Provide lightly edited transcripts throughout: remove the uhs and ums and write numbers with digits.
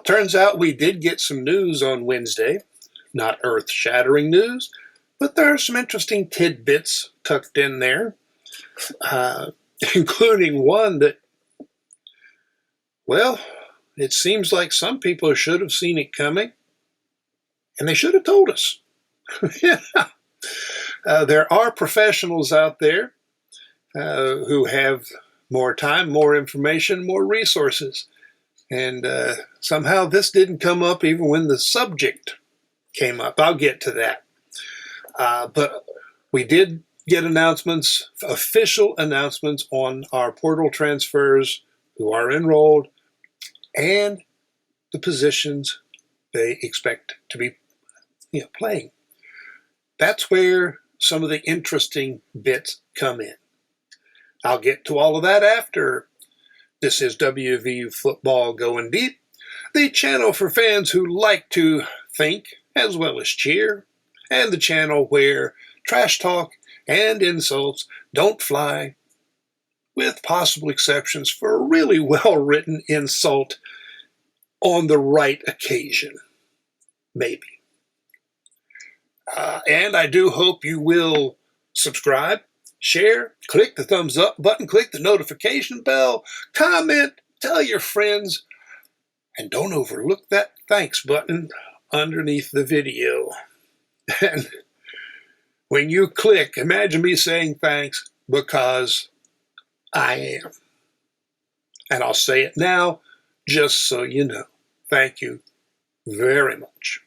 Turns out we did get some news on Wednesday. Not earth-shattering news, but there are some interesting tidbits tucked in there, including one that, well, it seems like some people should have seen it coming, and they should have told us. Yeah. There are professionals out there who have more time, more information, more resources. And somehow this didn't come up even when the subject came up. I'll get to that. But we did get announcements, official announcements on our portal transfers who are enrolled and the positions they expect to be playing. That's where some of the interesting bits come in. I'll get to all of that after. This is WVU Football Going Deep, the channel for fans who like to think as well as cheer, and the channel where trash talk and insults don't fly, with possible exceptions for a really well-written insult on the right occasion. Maybe. And I do hope you will subscribe, share, click the thumbs up button, click the notification bell, comment, tell your friends, and don't overlook that thanks button underneath the video. And when you click, imagine me saying thanks because I am. And I'll say it now just so you know. Thank you very much.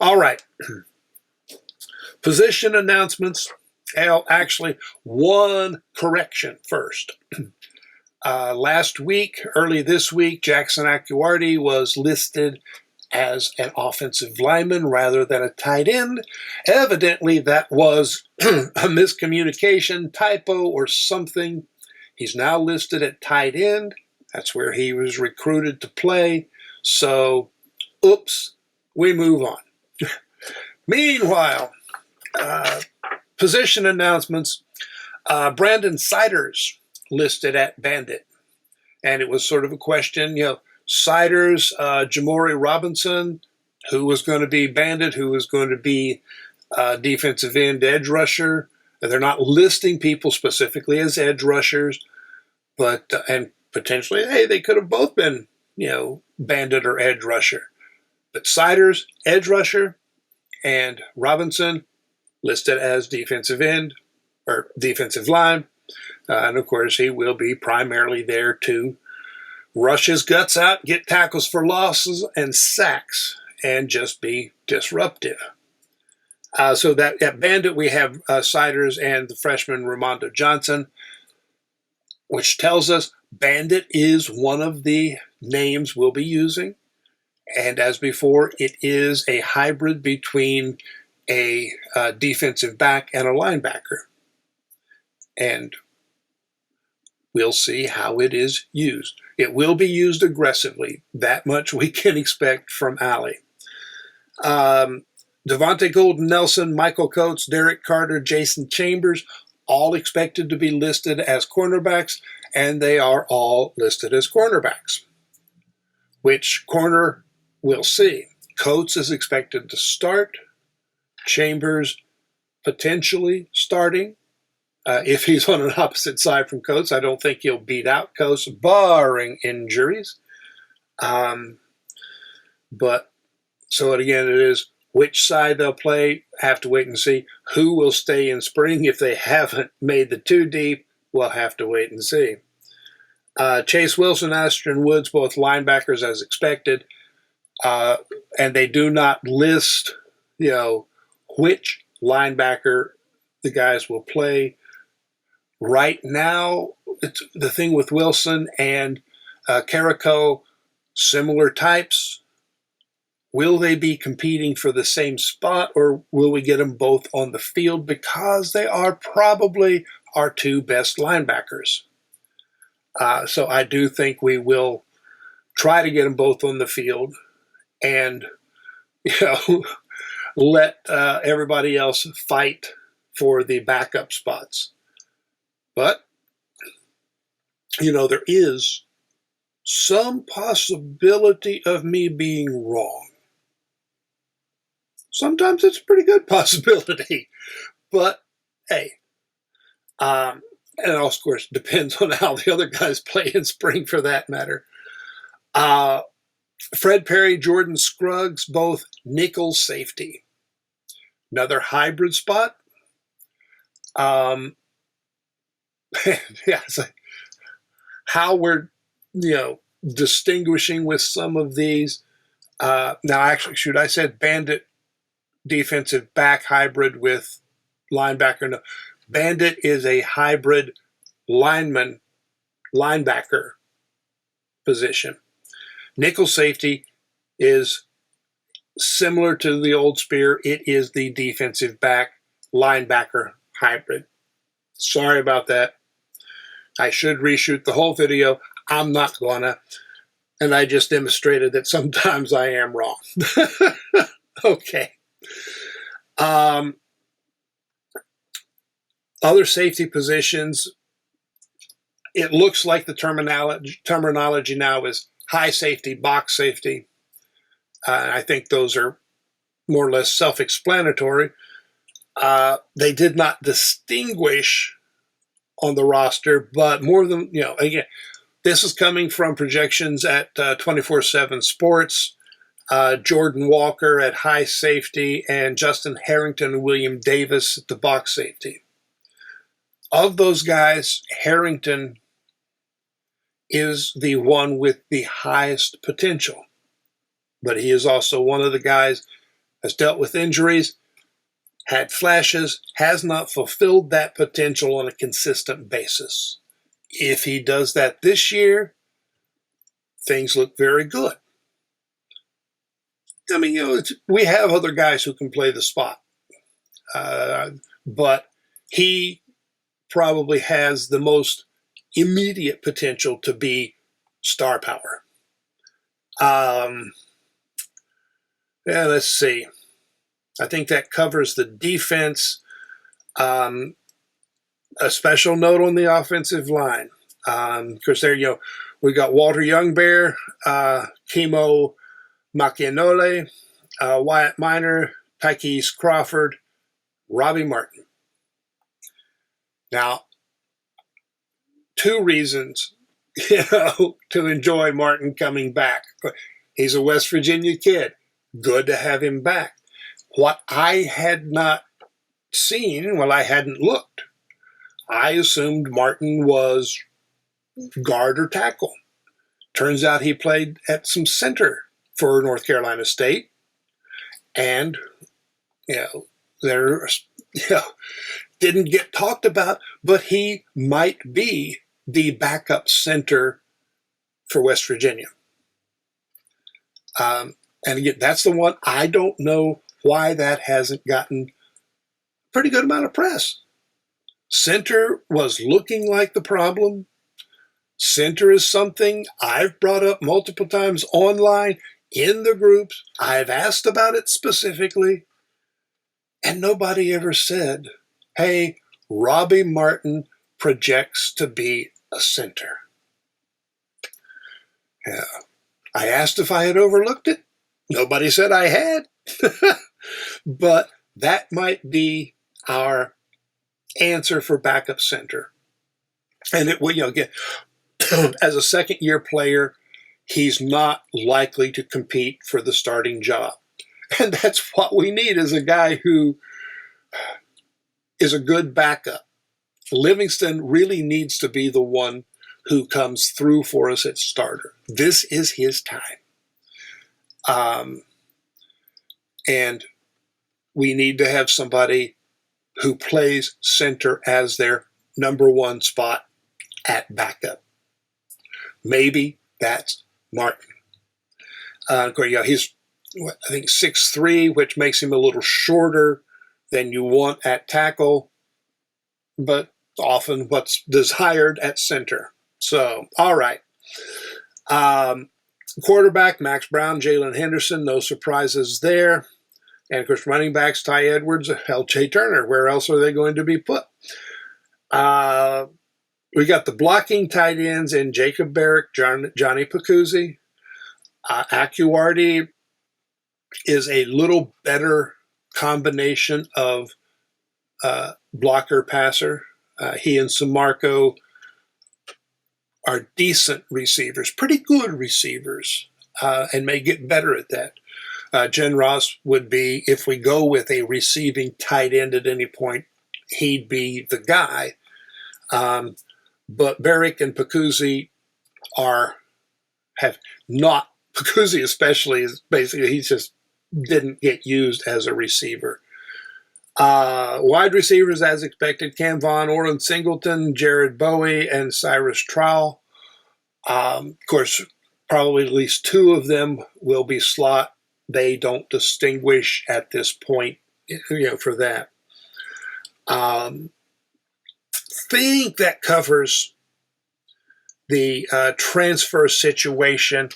All right. Position announcements. Actually, one correction first. Last week, early this week, Jackson Acuardi was listed as an offensive lineman rather than a tight end. Evidently, that was a miscommunication, typo, or something. He's now listed at tight end. That's where he was recruited to play. So, oops, we move on. Meanwhile, position announcements. Brandon Siders listed at Bandit. And it was sort of a question, Siders, Jamori Robinson, who was going to be Bandit, who was going to be defensive end edge rusher. They're not listing people specifically as edge rushers, but, and potentially, hey, they could have both been, Bandit or edge rusher. But Siders, edge rusher, and Robinson, listed as defensive end or defensive line. And of course, he will be primarily there to rush his guts out, get tackles for losses and sacks, and just be disruptive. So that at Bandit, we have Siders and the freshman Ramondo Johnson, which tells us Bandit is one of the names we'll be using. And as before, it is a hybrid between a defensive back and a linebacker. And we'll see how it is used. It will be used aggressively. That much we can expect from Allie. Devontae Golden Nelson, Michael Coates, Derek Carter, Jason Chambers, all expected to be listed as cornerbacks, and they are all listed as cornerbacks. Which corner, we'll see. Coates is expected to start. Chambers potentially starting. If he's on an opposite side from Coates, I don't think he'll beat out Coates, barring injuries. But so again, it is which side they'll play. Have to wait and see. Who will stay in spring if they haven't made the two deep? We'll have to wait and see. Chase Wilson, Ashton Woods, both linebackers as expected, and they do not list, which linebacker the guys will play. Right now, it's the thing with Wilson and Carrico, similar types. Will they be competing for the same spot, or will we get them both on the field? Because they are probably our two best linebackers. So I do think we will try to get them both on the field and, let everybody else fight for the backup spots. But, there is some possibility of me being wrong. Sometimes it's a pretty good possibility, but hey, and of course depends on how the other guys play in spring for that matter. Fred Perry, Jordan Scruggs, both nickel safety. Another hybrid spot. Yeah, it's like how we're, distinguishing with some of these. Now, actually, I said Bandit defensive back hybrid with linebacker. No, Bandit is a hybrid linebacker position. Nickel safety is similar to the old Spear. It is the defensive back linebacker hybrid. Sorry about that. I should reshoot the whole video. I'm not gonna. And I just demonstrated that sometimes I am wrong. Okay. Other safety positions, it looks like the terminology now is high safety, box safety. I think those are more or less self-explanatory. They did not distinguish on the roster, but more than, again, this is coming from projections at 24/7 Sports. Jordan Walker at high safety and Justin Harrington and William Davis at the box safety. Of those guys, Harrington is the one with the highest potential, but he is also one of the guys has dealt with injuries, had flashes, has not fulfilled that potential on a consistent basis. If he does that this year, things look very good. I mean, we have other guys who can play the spot, but he probably has the most immediate potential to be star power. Yeah, let's see. I think that covers the defense. A special note on the offensive line. Because there, we got Walter Youngbear, Kimo Makianole, Wyatt Minor, Tykees Crawford, Robbie Martin. Now, 2 reasons, to enjoy Martin coming back. He's a West Virginia kid. Good to have him back. What I had not seen, I hadn't looked. I assumed Martin was guard or tackle. Turns out he played at some center for North Carolina State. And, didn't get talked about, but he might be the backup center for West Virginia. And again, that's the one I don't know why that hasn't gotten a pretty good amount of press. Center was looking like the problem. Center is something I've brought up multiple times online in the groups. I've asked about it specifically, and nobody ever said, hey, Robbie Martin projects to be a center. Yeah. I asked if I had overlooked it. Nobody said I had. But that might be our answer for backup center. And it will, again, as a second-year player, he's not likely to compete for the starting job. And that's what we need, is a guy who is a good backup. Livingston really needs to be the one who comes through for us at starter. This is his time. And we need to have somebody who plays center as their number 1 spot at backup. Maybe that's Martin. He's, I think, 6'3", which makes him a little shorter than you want at tackle, but often what's desired at center. So, all right. Quarterback, Max Brown, Jalen Henderson, no surprises there. And, of course, running backs, Ty Edwards, L.J. Turner. Where else are they going to be put? We got the blocking tight ends in Jacob Barrick, Johnny Pacuzzi. Acuarty is a little better combination of blocker passer. He and Samarco are decent receivers, pretty good receivers, and may get better at that. Jen Ross would be, if we go with a receiving tight end at any point, he'd be the guy. But Barrick and Pacuzzi have not, Pacuzzi especially, is basically, he just didn't get used as a receiver. Wide receivers, as expected, Cam Vaughn, Orrin Singleton, Jared Bowie, and Cyrus Trowell. Of course, probably at least two of them will be slot. They don't distinguish at this point, for that. Think that covers the transfer situation.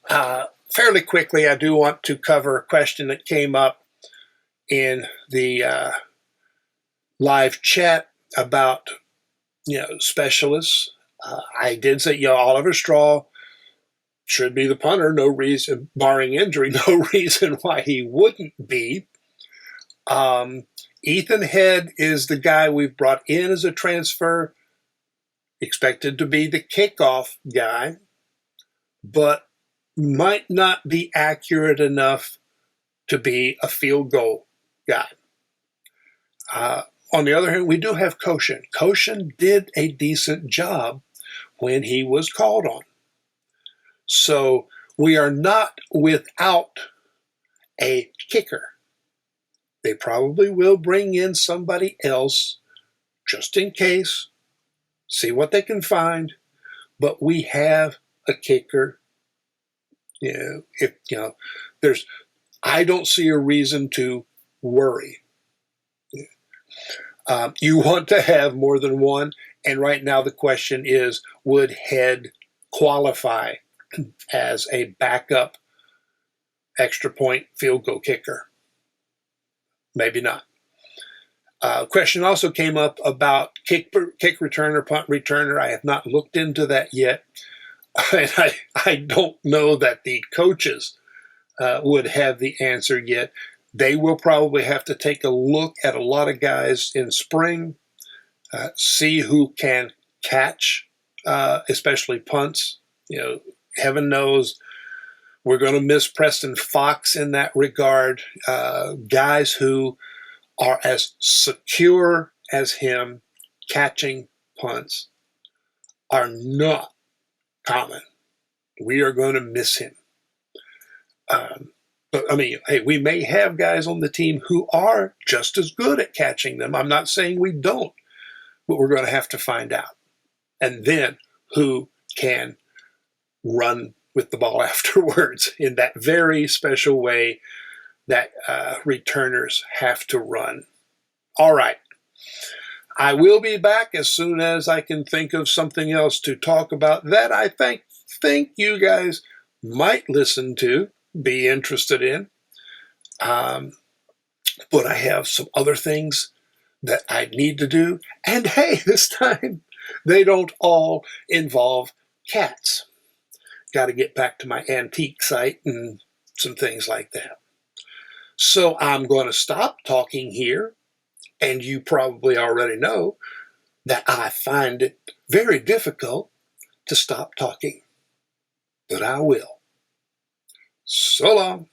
Fairly quickly, I do want to cover a question that came up in the live chat about specialists. I did say Oliver Straw should be the punter. No reason, barring injury, no reason why he wouldn't be. Ethan Head is the guy we've brought in as a transfer, expected to be the kickoff guy, but might not be accurate enough to be a field goal guy. On the other hand, we do have Koshin. Koshin did a decent job when he was called on. So we are not without a kicker. They probably will bring in somebody else just in case, see what they can find, but we have a kicker. I don't see a reason to worry. You want to have more than one, and right now the question is, would Head qualify as a backup extra point field goal kicker? Maybe not. Question also came up about kick returner, punt returner. I have not looked into that yet. And I don't know that the coaches would have the answer yet. They will probably have to take a look at a lot of guys in spring, see who can catch, especially punts. Heaven knows we're going to miss Preston Fox in that regard. Guys who are as secure as him catching punts are not common. We are going to miss him. But hey, we may have guys on the team who are just as good at catching them. I'm not saying we don't, but we're going to have to find out. And then who can run with the ball afterwards in that very special way that returners have to run. All right. I will be back as soon as I can think of something else to talk about that I think you guys might listen to, be interested in. But I have some other things that I need to do. And hey, this time they don't all involve cats. Got to get back to my antique site and some things like that. So I'm going to stop talking here. And you probably already know that I find it very difficult to stop talking. But I will. So long.